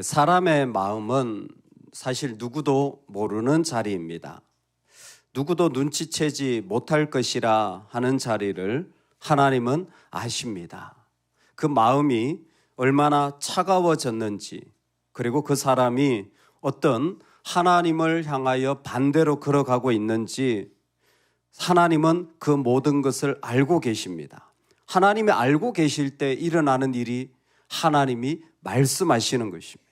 사람의 마음은 사실 누구도 모르는 자리입니다. 누구도 눈치채지 못할 것이라 하는 자리를 하나님은 아십니다. 그 마음이 얼마나 차가워졌는지, 그리고 그 사람이 어떤 하나님을 향하여 반대로 걸어가고 있는지 하나님은 그 모든 것을 알고 계십니다. 하나님이 알고 계실 때 일어나는 일이 하나님이 말씀하시는 것입니다.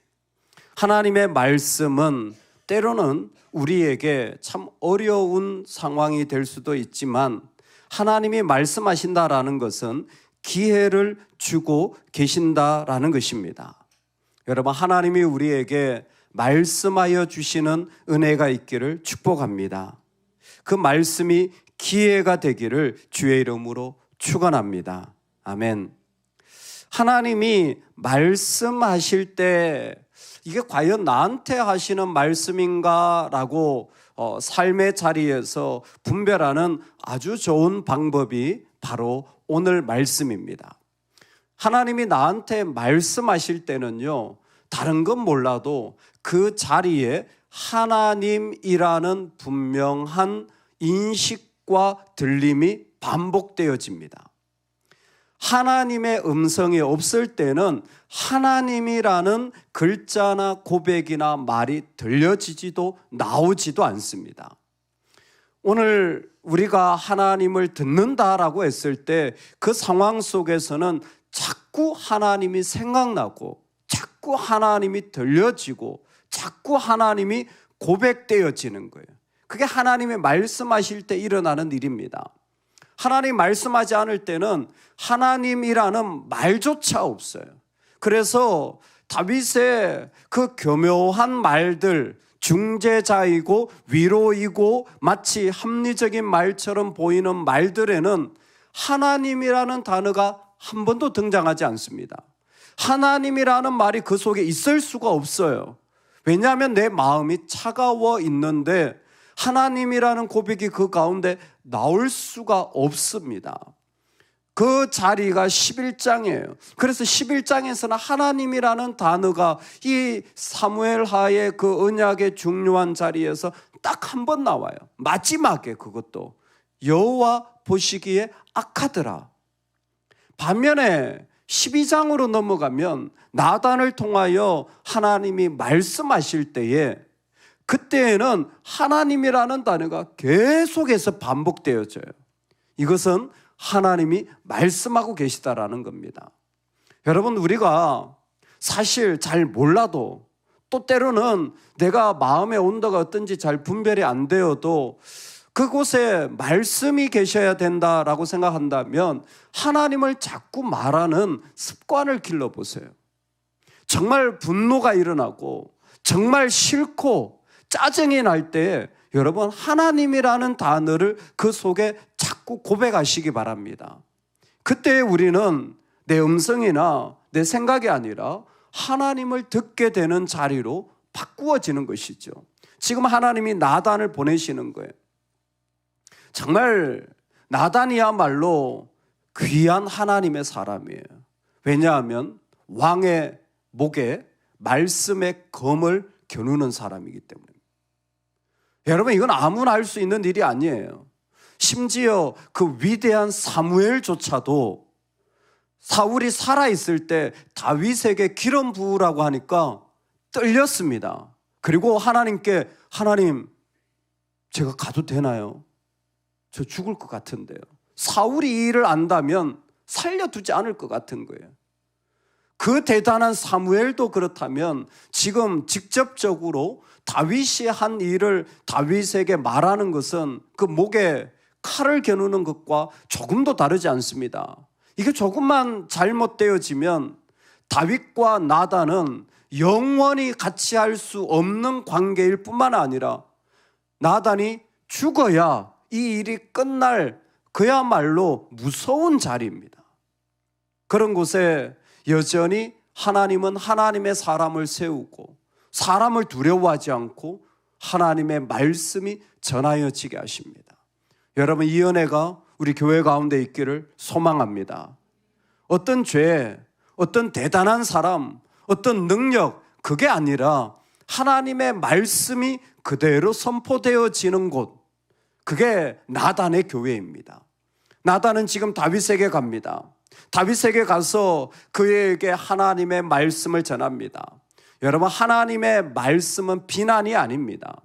하나님의 말씀은 때로는 우리에게 참 어려운 상황이 될 수도 있지만 하나님이 말씀하신다라는 것은 기회를 주고 계신다라는 것입니다. 여러분, 하나님이 우리에게 말씀하여 주시는 은혜가 있기를 축복합니다. 그 말씀이 기회가 되기를 주의 이름으로 축원합니다. 아멘. 하나님이 말씀하실 때 이게 과연 나한테 하시는 말씀인가라고 삶의 자리에서 분별하는 아주 좋은 방법이 바로 오늘 말씀입니다. 하나님이 나한테 말씀하실 때는요, 다른 건 몰라도 그 자리에 하나님이라는 분명한 인식과 들림이 반복되어집니다. 하나님의 음성이 없을 때는 하나님이라는 글자나 고백이나 말이 들려지지도 나오지도 않습니다. 오늘 우리가 하나님을 듣는다라고 했을 때 그 상황 속에서는 자꾸 하나님이 생각나고 자꾸 하나님이 들려지고 자꾸 하나님이 고백되어지는 거예요. 그게 하나님이 말씀하실 때 일어나는 일입니다. 하나님 말씀하지 않을 때는 하나님이라는 말조차 없어요. 그래서 다윗의 그 교묘한 말들, 중재자이고 위로이고 마치 합리적인 말처럼 보이는 말들에는 하나님이라는 단어가 한 번도 등장하지 않습니다. 하나님이라는 말이 그 속에 있을 수가 없어요. 왜냐하면 내 마음이 차가워 있는데 하나님이라는 고백이 그 가운데 나올 수가 없습니다. 그 자리가 11장이에요. 그래서 11장에서는 하나님이라는 단어가 이 사무엘하의 그 언약의 중요한 자리에서 딱 한 번 나와요. 마지막에 그것도 여호와 보시기에 악하더라. 반면에 12장으로 넘어가면 나단을 통하여 하나님이 말씀하실 때에 그때에는 하나님이라는 단어가 계속해서 반복되어져요. 이것은 하나님이 말씀하고 계시다라는 겁니다. 여러분, 우리가 사실 잘 몰라도 또 때로는 내가 마음의 온도가 어떤지 잘 분별이 안 되어도 그곳에 말씀이 계셔야 된다라고 생각한다면 하나님을 자꾸 말하는 습관을 길러보세요. 정말 분노가 일어나고 정말 싫고 짜증이 날 때 여러분 하나님이라는 단어를 그 속에 자꾸 고백하시기 바랍니다. 그때 우리는 내 음성이나 내 생각이 아니라 하나님을 듣게 되는 자리로 바꾸어지는 것이죠. 지금 하나님이 나단을 보내시는 거예요. 정말 나단이야말로 귀한 하나님의 사람이에요. 왜냐하면 왕의 목에 말씀의 검을 겨누는 사람이기 때문에. 여러분, 이건 아무나 할 수 있는 일이 아니에요. 심지어 그 위대한 사무엘조차도 사울이 살아있을 때 다윗에게 기름 부으라고 하니까 떨렸습니다. 그리고 하나님께 하나님, 제가 가도 되나요? 저 죽을 것 같은데요. 사울이 이 일을 안다면 살려두지 않을 것 같은 거예요. 그 대단한 사무엘도 그렇다면 지금 직접적으로 다윗이 한 일을 다윗에게 말하는 것은 그 목에 칼을 겨누는 것과 조금도 다르지 않습니다. 이게 조금만 잘못되어지면 다윗과 나단은 영원히 같이 할 수 없는 관계일 뿐만 아니라 나단이 죽어야 이 일이 끝날 그야말로 무서운 자리입니다. 그런 곳에 여전히 하나님은 하나님의 사람을 세우고 사람을 두려워하지 않고 하나님의 말씀이 전하여지게 하십니다. 여러분, 이 은혜가 우리 교회 가운데 있기를 소망합니다. 어떤 죄, 어떤 대단한 사람, 어떤 능력, 그게 아니라 하나님의 말씀이 그대로 선포되어지는 곳, 그게 나단의 교회입니다. 나단은 지금 다윗에게 갑니다. 다윗에게 가서 그에게 하나님의 말씀을 전합니다. 여러분, 하나님의 말씀은 비난이 아닙니다.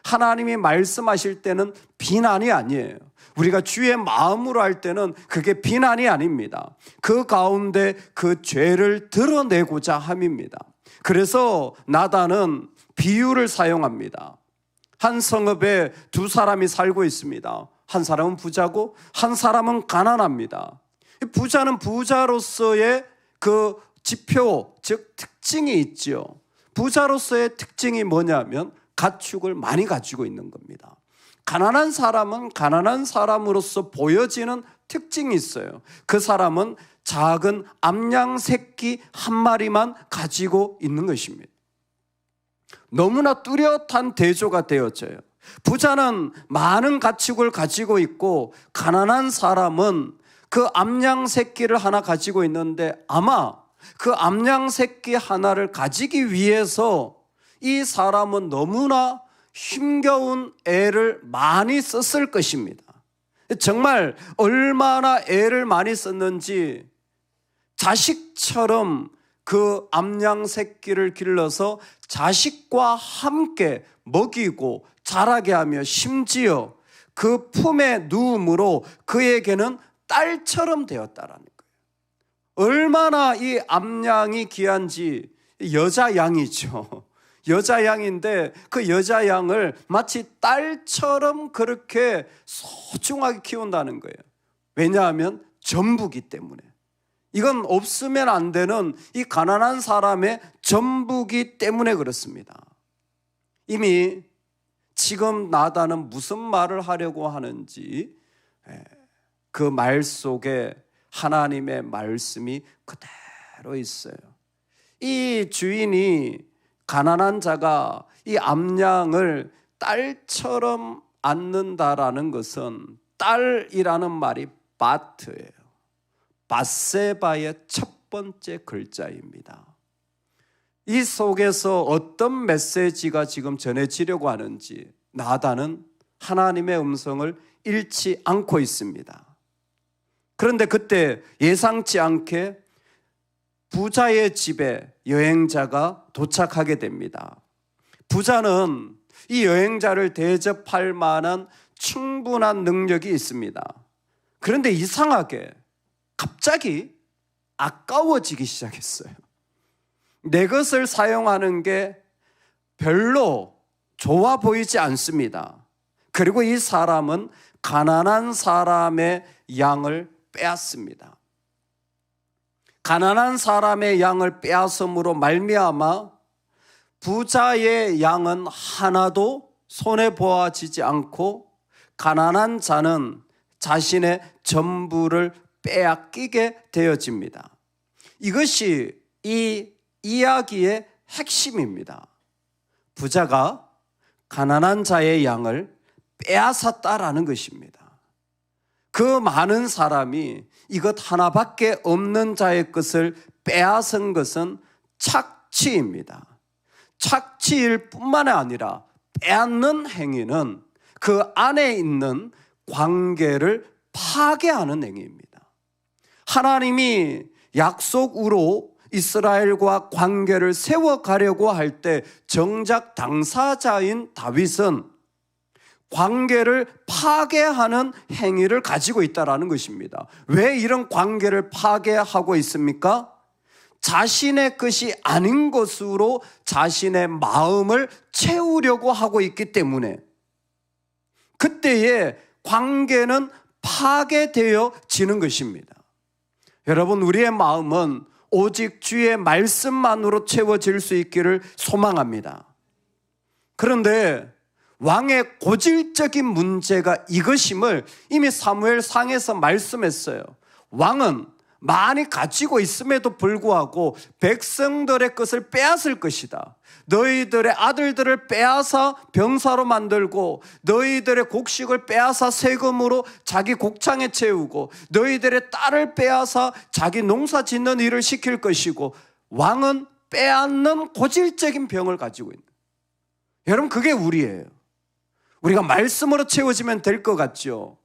하나님이 말씀하실 때는 비난이 아니에요. 우리가 주의 마음으로 할 때는 그게 비난이 아닙니다. 그 가운데 그 죄를 드러내고자 함입니다. 그래서 나단은 비유를 사용합니다. 한 성읍에 두 사람이 살고 있습니다. 한 사람은 부자고 한 사람은 가난합니다. 부자는 부자로서의 그 지표, 즉 특징이 있죠. 부자로서의 특징이 뭐냐면 가축을 많이 가지고 있는 겁니다. 가난한 사람은 가난한 사람으로서 보여지는 특징이 있어요. 그 사람은 작은 암양 새끼 한 마리만 가지고 있는 것입니다. 너무나 뚜렷한 대조가 되어져요. 부자는 많은 가축을 가지고 있고 가난한 사람은 그 암양 새끼를 하나 가지고 있는데 아마 그 암양 새끼 하나를 가지기 위해서 이 사람은 너무나 힘겨운 애를 많이 썼을 것입니다. 정말 얼마나 애를 많이 썼는지 자식처럼 그 암양 새끼를 길러서 자식과 함께 먹이고 자라게 하며 심지어 그 품에 누움으로 그에게는 딸처럼 되었다라는 거예요. 얼마나 이 암양이 귀한지. 여자 양이죠. 여자 양인데 그 여자 양을 마치 딸처럼 그렇게 소중하게 키운다는 거예요. 왜냐하면 전부기 때문에. 이건 없으면 안 되는 이 가난한 사람의 전부기 때문에 그렇습니다. 이미 지금 나단은 무슨 말을 하려고 하는지 그 말 속에 하나님의 말씀이 그대로 있어요. 이 주인이 가난한 자가 이 암양을 딸처럼 안는다라는 것은 딸이라는 말이 바트예요. 바세바의 첫 번째 글자입니다. 이 속에서 어떤 메시지가 지금 전해지려고 하는지 나단은 하나님의 음성을 잃지 않고 있습니다. 그런데 그때 예상치 않게 부자의 집에 여행자가 도착하게 됩니다. 부자는 이 여행자를 대접할 만한 충분한 능력이 있습니다. 그런데 이상하게 갑자기 아까워지기 시작했어요. 내 것을 사용하는 게 별로 좋아 보이지 않습니다. 그리고 이 사람은 가난한 사람의 양을 빼앗습니다. 가난한 사람의 양을 빼앗음으로 말미암아 부자의 양은 하나도 손해보아지지 않고 가난한 자는 자신의 전부를 빼앗기게 되어집니다. 이것이 이 이야기의 핵심입니다. 부자가 가난한 자의 양을 빼앗았다라는 것입니다. 그 많은 사람이 이것 하나밖에 없는 자의 것을 빼앗은 것은 착취입니다. 착취일 뿐만 아니라 빼앗는 행위는 그 안에 있는 관계를 파괴하는 행위입니다. 하나님이 약속으로 이스라엘과 관계를 세워가려고 할 때 정작 당사자인 다윗은 관계를 파괴하는 행위를 가지고 있다는 것입니다. 왜 이런 관계를 파괴하고 있습니까? 자신의 것이 아닌 것으로 자신의 마음을 채우려고 하고 있기 때문에 그때의 관계는 파괴되어지는 것입니다. 여러분, 우리의 마음은 오직 주의 말씀만으로 채워질 수 있기를 소망합니다. 그런데 왕의 고질적인 문제가 이것임을 이미 사무엘상에서 말씀했어요. 왕은 많이 가지고 있음에도 불구하고 백성들의 것을 빼앗을 것이다. 너희들의 아들들을 빼앗아 병사로 만들고 너희들의 곡식을 빼앗아 세금으로 자기 곡창에 채우고 너희들의 딸을 빼앗아 자기 농사 짓는 일을 시킬 것이고 왕은 빼앗는 고질적인 병을 가지고 있는 거예요. 여러분, 그게 우리예요. 우리가 말씀으로 채워지면 될 것 같죠?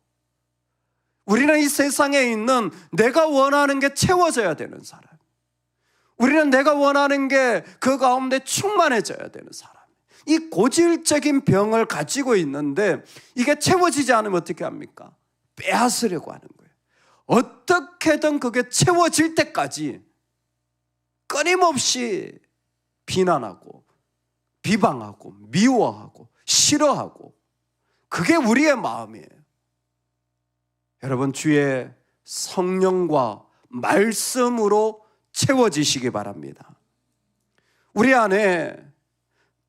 우리는 이 세상에 있는 내가 원하는 게 채워져야 되는 사람. 우리는 내가 원하는 게 그 가운데 충만해져야 되는 사람. 이 고질적인 병을 가지고 있는데 이게 채워지지 않으면 어떻게 합니까? 빼앗으려고 하는 거예요. 어떻게든 그게 채워질 때까지 끊임없이 비난하고 비방하고 미워하고 싫어하고, 그게 우리의 마음이에요. 여러분, 주의 성령과 말씀으로 채워지시기 바랍니다. 우리 안에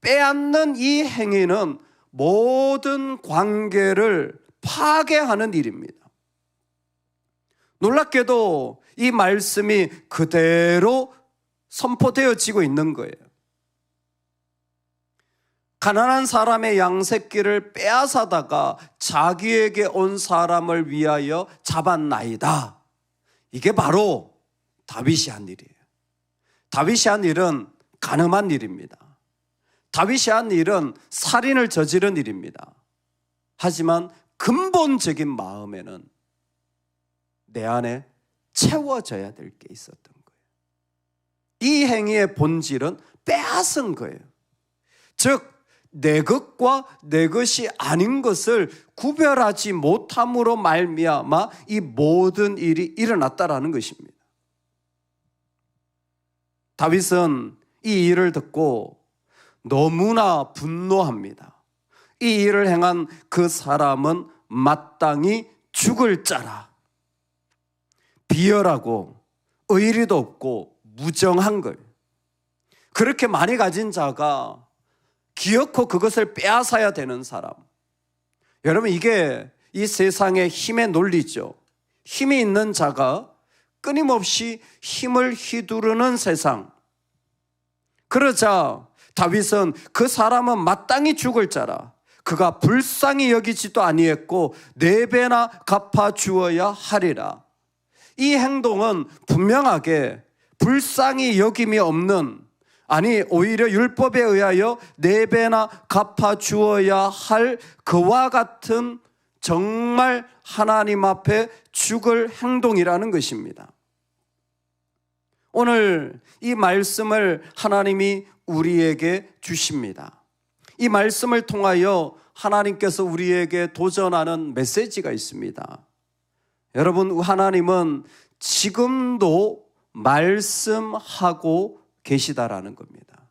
빼앗는 이 행위는 모든 관계를 파괴하는 일입니다. 놀랍게도 이 말씀이 그대로 선포되어지고 있는 거예요. 가난한 사람의 양새끼를 빼앗아다가 자기에게 온 사람을 위하여 잡았나이다. 이게 바로 다윗이 한 일이에요. 다윗이 한 일은 간음한 일입니다. 다윗이 한 일은 살인을 저지른 일입니다. 하지만 근본적인 마음에는 내 안에 채워져야 될 게 있었던 거예요. 이 행위의 본질은 빼앗은 거예요. 즉, 내 것과 내 것이 아닌 것을 구별하지 못함으로 말미암아 이 모든 일이 일어났다라는 것입니다. 다윗은 이 일을 듣고 너무나 분노합니다. 이 일을 행한 그 사람은 마땅히 죽을 자라. 비열하고 의리도 없고 무정한 걸. 그렇게 많이 가진 자가 기어코 그것을 빼앗아야 되는 사람. 여러분, 이게 이 세상의 힘의 논리죠. 힘이 있는 자가 끊임없이 힘을 휘두르는 세상. 그러자 다윗은 그 사람은 마땅히 죽을 자라. 그가 불쌍히 여기지도 아니했고 4배나 갚아 주어야 하리라. 이 행동은 분명하게 불쌍히 여김이 없는, 아니 오히려 율법에 의하여 4배나 갚아 주어야 할 그와 같은 정말 하나님 앞에 죽을 행동이라는 것입니다. 오늘 이 말씀을 하나님이 우리에게 주십니다. 이 말씀을 통하여 하나님께서 우리에게 도전하는 메시지가 있습니다. 여러분, 하나님은 지금도 말씀하고 계시다라는 겁니다.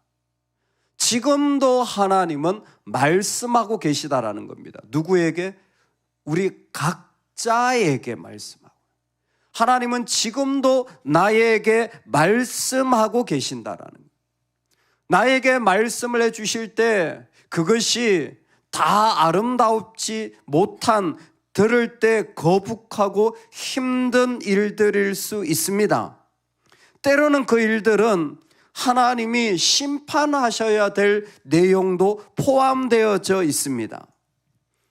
지금도 하나님은 말씀하고 계시다라는 겁니다. 누구에게? 우리 각자에게 말씀하고. 하나님은 지금도 나에게 말씀하고 계신다라는 거예요. 나에게 말씀을 해주실 때 그것이 다 아름답지 못한, 들을 때 거북하고 힘든 일들일 수 있습니다. 때로는 그 일들은 하나님이 심판하셔야 될 내용도 포함되어져 있습니다.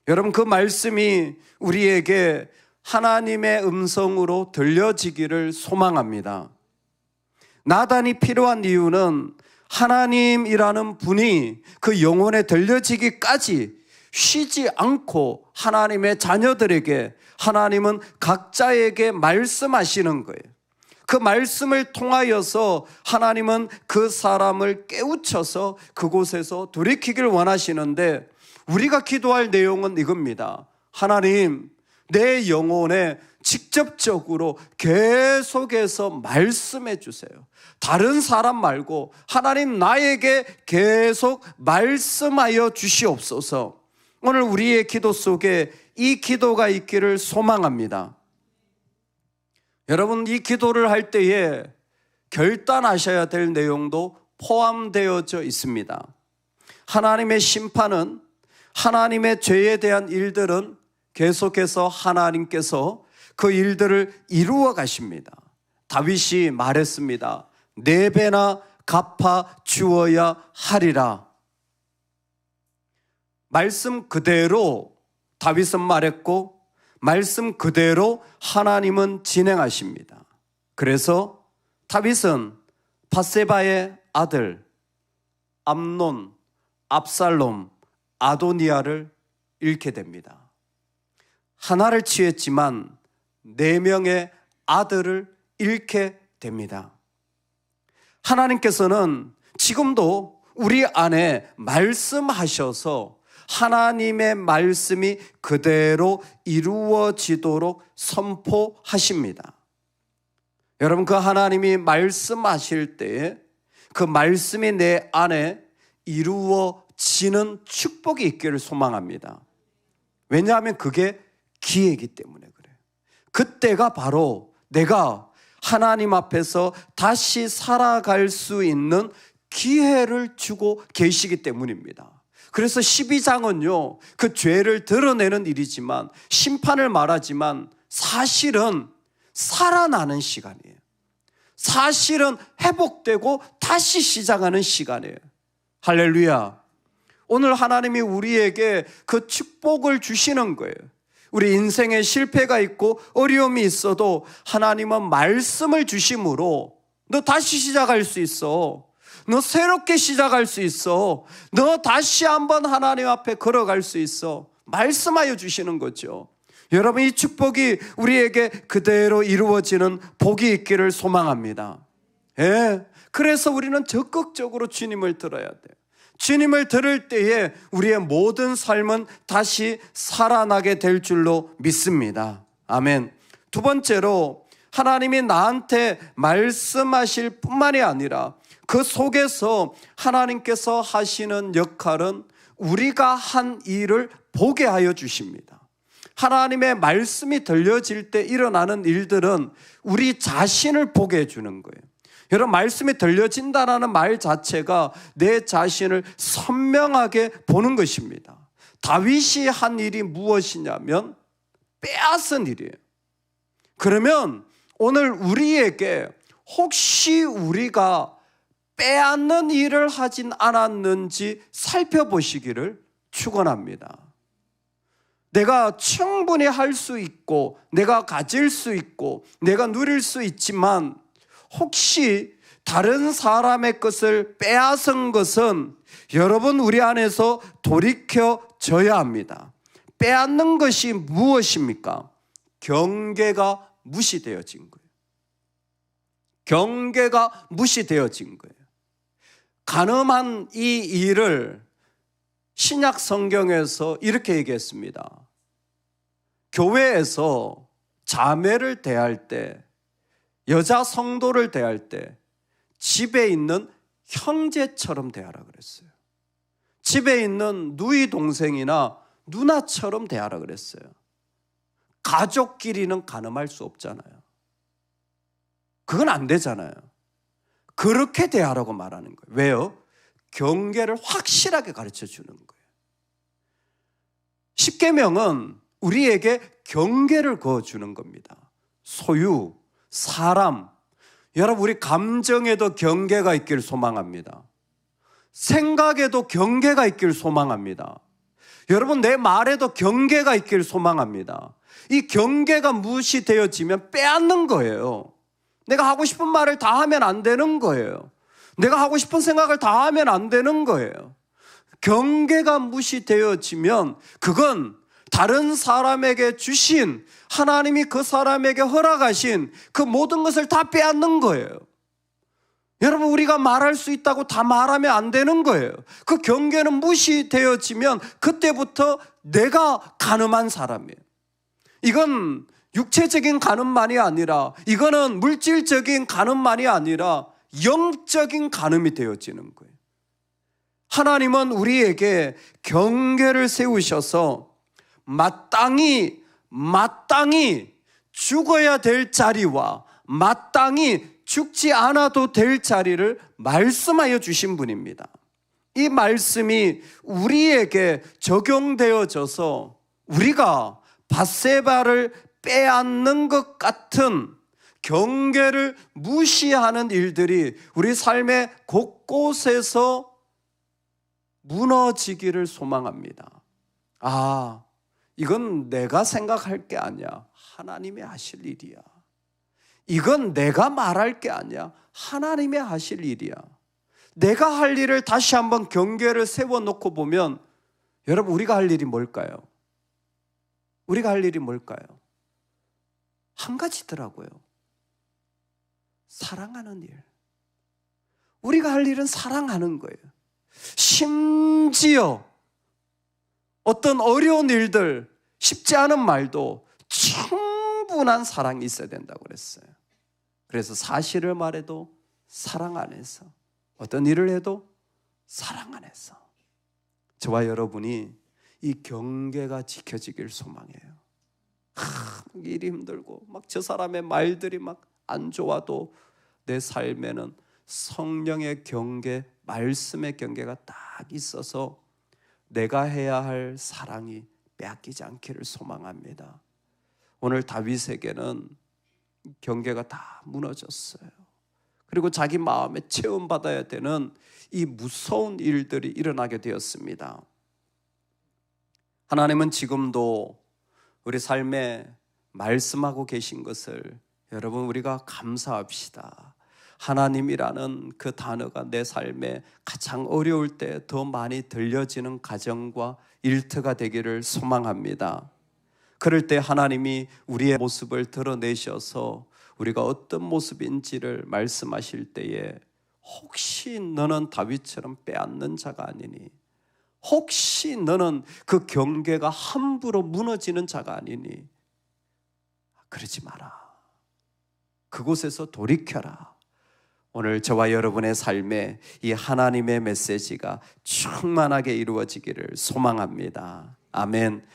여러분, 그 말씀이 우리에게 하나님의 음성으로 들려지기를 소망합니다. 나단이 필요한 이유는 하나님이라는 분이 그 영혼에 들려지기까지 쉬지 않고 하나님의 자녀들에게, 하나님은 각자에게 말씀하시는 거예요. 그 말씀을 통하여서 하나님은 그 사람을 깨우쳐서 그곳에서 돌이키길 원하시는데, 우리가 기도할 내용은 이겁니다. 하나님, 내 영혼에 직접적으로 계속해서 말씀해 주세요. 다른 사람 말고 하나님 나에게 계속 말씀하여 주시옵소서. 오늘 우리의 기도 속에 이 기도가 있기를 소망합니다. 여러분, 이 기도를 할 때에 결단하셔야 될 내용도 포함되어져 있습니다. 하나님의 심판은, 하나님의 죄에 대한 일들은 계속해서 하나님께서 그 일들을 이루어 가십니다. 다윗이 말했습니다. 4배나 갚아 주어야 하리라. 말씀 그대로 다윗은 말했고, 말씀 그대로 하나님은 진행하십니다. 그래서 다윗은 밧세바의 아들 암논, 압살롬, 아도니아를 잃게 됩니다. 하나를 취했지만 4명의 아들을 잃게 됩니다. 하나님께서는 지금도 우리 안에 말씀하셔서 하나님의 말씀이 그대로 이루어지도록 선포하십니다. 여러분, 그 하나님이 말씀하실 때에 그 말씀이 내 안에 이루어지는 축복이 있기를 소망합니다. 왜냐하면 그게 기회이기 때문에 그래요. 그때가 바로 내가 하나님 앞에서 다시 살아갈 수 있는 기회를 주고 계시기 때문입니다. 그래서 12장은요, 그 죄를 드러내는 일이지만, 심판을 말하지만 사실은 살아나는 시간이에요. 사실은 회복되고 다시 시작하는 시간이에요. 할렐루야. 오늘 하나님이 우리에게 그 축복을 주시는 거예요. 우리 인생에 실패가 있고 어려움이 있어도 하나님은 말씀을 주심으로 너 다시 시작할 수 있어. 너 새롭게 시작할 수 있어. 너 다시 한번 하나님 앞에 걸어갈 수 있어. 말씀하여 주시는 거죠. 여러분, 이 축복이 우리에게 그대로 이루어지는 복이 있기를 소망합니다. 예. 그래서 우리는 적극적으로 주님을 들어야 돼요. 주님을 들을 때에 우리의 모든 삶은 다시 살아나게 될 줄로 믿습니다. 아멘. 두 번째로, 하나님이 나한테 말씀하실 뿐만이 아니라 그 속에서 하나님께서 하시는 역할은 우리가 한 일을 보게 하여 주십니다. 하나님의 말씀이 들려질 때 일어나는 일들은 우리 자신을 보게 해주는 거예요. 여러분, 말씀이 들려진다는 말 자체가 내 자신을 선명하게 보는 것입니다. 다윗이 한 일이 무엇이냐면 빼앗은 일이에요. 그러면 오늘 우리에게 혹시 우리가 빼앗는 일을 하진 않았는지 살펴보시기를 축원합니다. 내가 충분히 할 수 있고 내가 가질 수 있고 내가 누릴 수 있지만 혹시 다른 사람의 것을 빼앗은 것은 여러분, 우리 안에서 돌이켜져야 합니다. 빼앗는 것이 무엇입니까? 경계가 무시되어진 거예요. 경계가 무시되어진 거예요. 간음한 이 일을 신약 성경에서 이렇게 얘기했습니다. 교회에서 자매를 대할 때, 여자 성도를 대할 때 집에 있는 형제처럼 대하라 그랬어요. 집에 있는 누이 동생이나 누나처럼 대하라 그랬어요. 가족끼리는 간음할 수 없잖아요. 그건 안 되잖아요. 그렇게 대하라고 말하는 거예요. 왜요? 경계를 확실하게 가르쳐 주는 거예요. 십계명은 우리에게 경계를 그어주는 겁니다. 소유, 사람, 여러분, 우리 감정에도 경계가 있기를 소망합니다. 생각에도 경계가 있기를 소망합니다. 여러분, 내 말에도 경계가 있기를 소망합니다. 이 경계가 무시되어지면 빼앗는 거예요. 내가 하고 싶은 말을 다 하면 안 되는 거예요. 내가 하고 싶은 생각을 다 하면 안 되는 거예요. 경계가 무시되어지면 그건 다른 사람에게 주신, 하나님이 그 사람에게 허락하신 그 모든 것을 다 빼앗는 거예요. 여러분, 우리가 말할 수 있다고 다 말하면 안 되는 거예요. 그 경계는 무시되어지면 그때부터 내가 간음한 사람이에요. 이건 육체적인 간음만이 아니라, 이거는 물질적인 간음만이 아니라 영적인 간음이 되어지는 거예요. 하나님은 우리에게 경계를 세우셔서 마땅히 죽어야 될 자리와 마땅히 죽지 않아도 될 자리를 말씀하여 주신 분입니다. 이 말씀이 우리에게 적용되어져서 우리가 밧세바를 빼앗는 것 같은 경계를 무시하는 일들이 우리 삶의 곳곳에서 무너지기를 소망합니다. 아, 이건 내가 생각할 게 아니야. 하나님이 하실 일이야. 이건 내가 말할 게 아니야. 하나님이 하실 일이야. 내가 할 일을 다시 한번 경계를 세워놓고 보면 여러분, 우리가 할 일이 뭘까요? 우리가 할 일이 뭘까요? 한 가지더라고요. 사랑하는 일. 우리가 할 일은 사랑하는 거예요. 심지어 어떤 어려운 일들, 쉽지 않은 말도 충분한 사랑이 있어야 된다고 그랬어요. 그래서 사실을 말해도 사랑 안에서, 어떤 일을 해도 사랑 안에서, 저와 여러분이 이 경계가 지켜지길 소망해요. 일이 힘들고 막 저 사람의 말들이 막 안 좋아도 내 삶에는 성령의 경계, 말씀의 경계가 딱 있어서 내가 해야 할 사랑이 빼앗기지 않기를 소망합니다. 오늘 다윗에게는 경계가 다 무너졌어요. 그리고 자기 마음에 체험받아야 되는 이 무서운 일들이 일어나게 되었습니다. 하나님은 지금도 우리 삶에 말씀하고 계신 것을 여러분, 우리가 감사합시다. 하나님이라는 그 단어가 내 삶에 가장 어려울 때 더 많이 들려지는 가정과 일터가 되기를 소망합니다. 그럴 때 하나님이 우리의 모습을 드러내셔서 우리가 어떤 모습인지를 말씀하실 때에 혹시 너는 다윗처럼 빼앗는 자가 아니니, 혹시 너는 그 경계가 함부로 무너지는 자가 아니니, 그러지 마라. 그곳에서 돌이켜라. 오늘 저와 여러분의 삶에 이 하나님의 메시지가 충만하게 이루어지기를 소망합니다. 아멘.